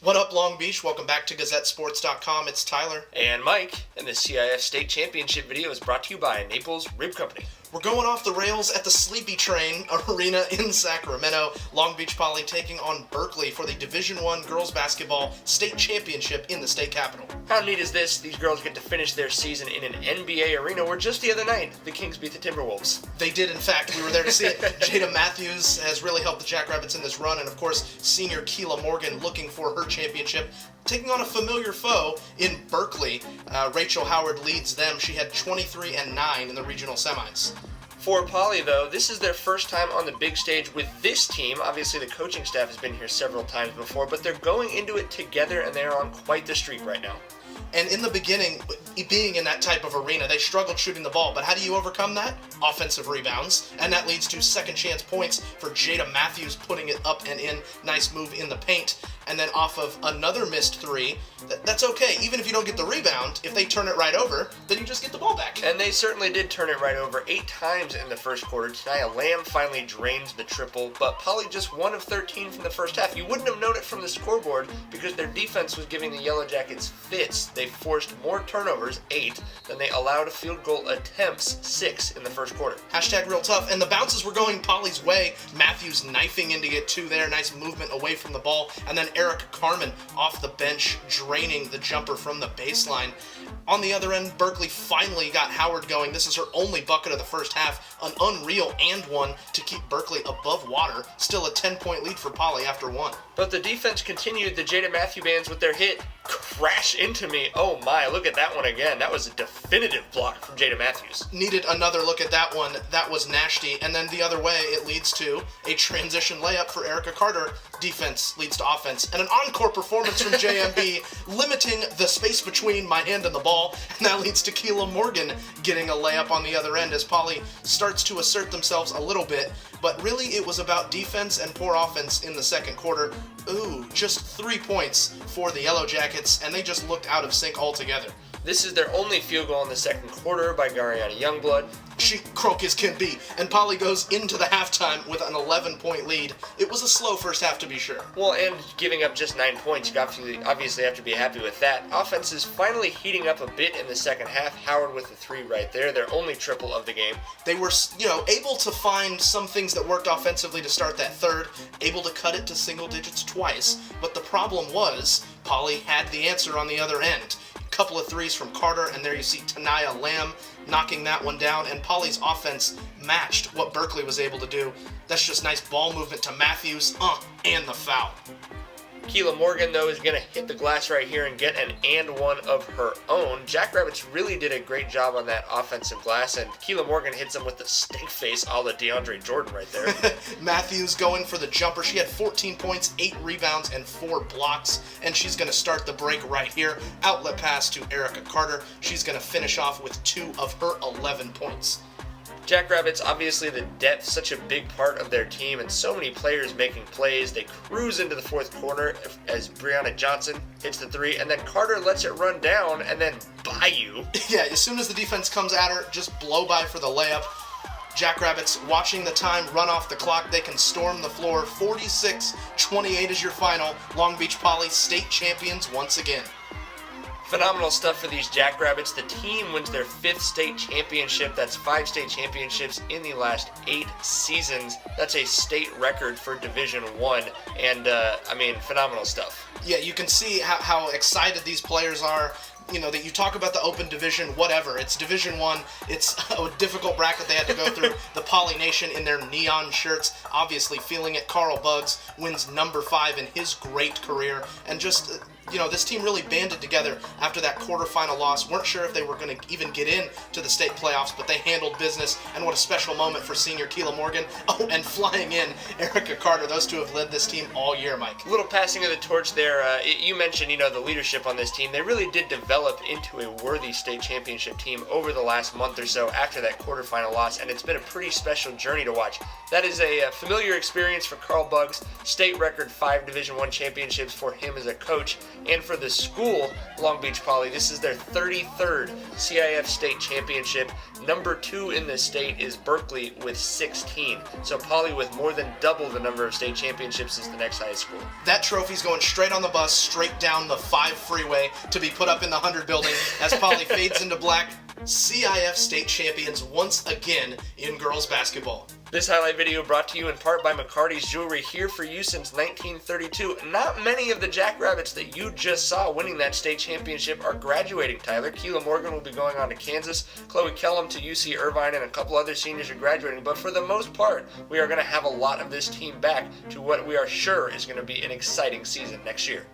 What up, Long Beach? Welcome back to GazetteSports.com. It's Tyler. And Mike, and the CIF State Championship video is brought to you by Naples Rib Company. We're going off the rails at the Sleepy Train Arena in Sacramento. Long Beach Poly taking on Berkeley for the Division I Girls Basketball State Championship in the state capital. How neat is this? These girls get to finish their season in an NBA arena where just the other night, the Kings beat the Timberwolves. They did, in fact. We were there to see it. Jada Matthews has really helped the Jackrabbits in this run, and of course, senior Keela Morgan looking for her championship. Taking on a familiar foe in Berkeley, Rachel Howard leads them. She had 23-9 in the regional semis. For Poly, though, this is their first time on the big stage with this team. Obviously, the coaching staff has been here several times before, but they're going into it together, and they're on quite the streak right now. And in the beginning, being in that type of arena, they struggled shooting the ball. But how do you overcome that? Offensive rebounds. And that leads to second chance points for Jada Matthews putting it up and in. Nice move in the paint. And then off of another missed three, that's okay. Even if you don't get the rebound, if they turn it right over, then you just get the ball back. And they certainly did turn it right over 8 times in the first quarter. Tania Lamb finally drains the triple, but Poly just 1 of 13 from the first half. You wouldn't have known it from the scoreboard because their defense was giving the Yellow Jackets fits. They forced more turnovers, 8, than they allowed field goal attempts, 6 in the first quarter. Hashtag real tough. And the bounces were going Poly's way. Matthews knifing in to get 2 there. Nice movement away from the ball. And then Eric Carmen off the bench, draining the jumper from the baseline. On the other end, Berkeley finally got Howard going. This is her only bucket of the first half. An unreal and one to keep Berkeley above water. Still a 10-point lead for Poly after 1. But the defense continued. The Jada Matthew bands with their hit crash into me. Oh my, look at that one again. That was a definitive block from Jada Matthews. Needed another look at that one. That was nasty. And then the other way, it leads to a transition layup for Erica Carter. Defense leads to offense. And an encore performance from JMB, limiting the space between my hand and the ball. And that leads to Keela Morgan getting a layup on the other end as Poly starts to assert themselves a little bit. But really, it was about defense and poor offense in the second quarter. Ooh, just 3 points for the Yellow Jackets, and they just looked out of sync altogether. This is their only field goal in the second quarter by Gariana Youngblood. She croak as can be, and Poly goes into the halftime with an 11-point lead. It was a slow first half, to be sure. Well, and giving up just 9 points, you obviously have to be happy with that. Offense is finally heating up a bit in the second half. Howard with the 3 right there, their only triple of the game. They were, able to find some things that worked offensively to start that third, able to cut it to single digits twice, but the problem was Poly had the answer on the other end. Couple of threes from Carter, and there you see Tania Lamb knocking that one down, and Poly's offense matched what Berkeley was able to do. That's just nice ball movement to Matthews, and the foul. Keela Morgan, though, is going to hit the glass right here and get an and one of her own. Jackrabbits really did a great job on that offensive glass, and Keela Morgan hits them with the steak face a la DeAndre Jordan right there. Matthews going for the jumper. She had 14 points, 8 rebounds, and 4 blocks, and she's going to start the break right here. Outlet pass to Erica Carter. She's going to finish off with 2 of her 11 points. Jackrabbits, obviously the depth, such a big part of their team, and so many players making plays. They cruise into the fourth quarter as Brianna Johnson hits the 3, and then Carter lets it run down, and then Bayou. Yeah, as soon as the defense comes at her, just blow by for the layup. Jackrabbits watching the time run off the clock. They can storm the floor. 46-28 is your final. Long Beach Poly state champions once again. Phenomenal stuff for these Jackrabbits. The team wins their 5th state championship. That's 5 state championships in the last 8 seasons. That's a state record for Division I, and phenomenal stuff. Yeah, you can see how excited these players are. That you talk about the open division, whatever. It's Division I. It's a difficult bracket they had to go through. The Poly Nation in their neon shirts, obviously feeling it. Carl Buggs wins number 5 in his great career. And just, this team really banded together after that quarterfinal loss. Weren't sure if they were going to even get in to the state playoffs, but they handled business. And what a special moment for senior Keela Morgan. Oh, and flying in, Erica Carter. Those two have led this team all year, Mike. A little passing of the torch there. You mentioned, the leadership on this team. They really did develop into a worthy state championship team over the last month or so after that quarterfinal loss, and it's been a pretty special journey to watch. That is a familiar experience for Carl Buggs. State record 5 Division I championships for him as a coach, and for the school, Long Beach Poly, this is their 33rd CIF state championship. Number 2 in the state is Berkeley with 16. So Poly with more than double the number of state championships is the next highest school. That trophy's going straight on on the bus straight down the 5 freeway to be put up in the 100 building as Polly fades into black. CIF state champions once again in girls basketball. This highlight video brought to you in part by McCarty's Jewelry, here for you since 1932. Not many of the Jackrabbits that you just saw winning that state championship are graduating, Tyler. Keela Morgan will be going on to Kansas, Chloe Kellum to UC Irvine, and a couple other seniors are graduating. But for the most part, we are going to have a lot of this team back to what we are sure is going to be an exciting season next year.